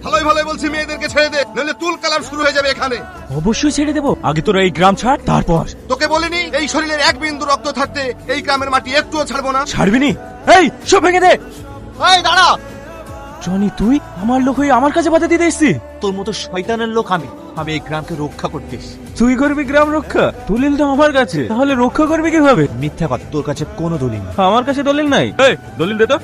ভালোই ভালোই বলছি মেয়েদেরকে ছেড়ে দে, নইলে তুল কালাম শুরু হয়ে যাবে এখানে। অবশ্যই ছেড়ে দেবো, আগে তোরা এই গ্রাম ছাড়, তারপর। তোকে বলিনি এই শরীরের এক বিন্দু রক্ত থাকতে এই গ্রামের মাটি একটুও ছাড়বো না? ছাড়বি নি? এই সব ভেঙে দে। এই দাঁড়া। জনি, তুই আমার লোক হয়ে আমার কাছে বাধা দিতে এসছিস? তোর মতো শয়তানের লোক আমি এই গ্রামকে রক্ষা করতে এসেছি। তুই করবি গ্রাম রক্ষা? দলিল তো আমার কাছে, তাহলে রক্ষা করবি কিভাবে? মিথ্যা কথা, তোর কাছে কোনো দলিল নেই। আমার কাছে দলিল নাই। এই দলিল দে তো।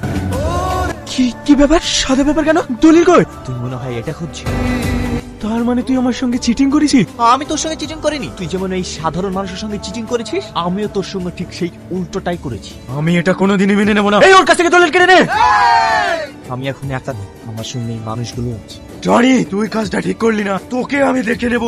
কি ব্যাপার? সাদা ব্যাপার কেন? দলিল কই? তুই মনে হয় এটা খুঁজছিস? তার মানে তুই আমার সঙ্গে চিটিং করেছিস? আমি তোর সঙ্গে চিটিং করিনি। তুই যেমন এই সাধারণ মানুষের সঙ্গে চিটিং করেছিস, আমিও তোর সঙ্গে ঠিক সেই উল্টোটাই করেছি। আমি এটা কোনোদিনই মেনে নেব না। এই ওর কাছ থেকে দলিল কেড়ে নে। আমি এখন একা নই, আমার সঙ্গে এই মানুষগুলো আছে। জনি, তুই কাজটা ঠিক করলি না, তোকে আমি দেখে নেব।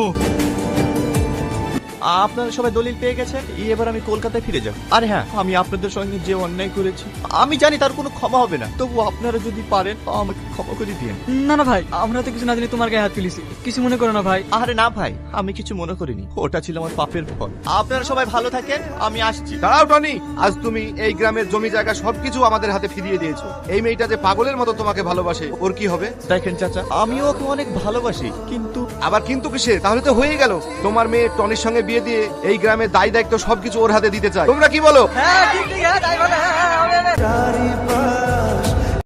আপনারা সবাই দলিল পেয়ে গেছেন, এবার আমি কলকাতায় ফিরে যাব। আর হ্যাঁ, আমি আপনাদের সঙ্গে যে অন্যায় করেছি আমি জানি তার কোনো ক্ষমা হবে না, তবু আপনারা যদি পারেন আমাকে ক্ষমা করে দিন। না না ভাই, আমরা তো কিছু না জানি তোমার গায়ে হাত তুলেছি, কিছু মনে করো না ভাই। আরে না ভাই, আমি কিছু মনে করিনি, ওটা ছিল আমার পাপের ফল। আপনারা সবাই ভালো থাকেন, আমি আসছি। দাঁড়াও টনি, আজ তুমি এই গ্রামের জমি জায়গা সবকিছু আমাদের হাতে ফিরিয়ে দিয়েছো। এই মেয়েটা যে পাগলের মতো তোমাকে ভালোবাসে, ওর কি হবে? দেখেন চাচা, আমিও ওকে অনেক ভালোবাসি, কিন্তু আবার কিন্তু কিসে? তাহলে তো হয়ে গেল। তোমার মেয়ে টনির সঙ্গে বিয়ে দিয়ে এই গ্রামের দায় দায়িত্ব সবকিছু ওর হাতে দিতে চায়। তোমরা কি বলো? হ্যাঁ ঠিক ঠিক, হ্যাঁ তাই বলে, হ্যাঁ, হ্যাঁ, হ্যাঁ, হ্যাঁ।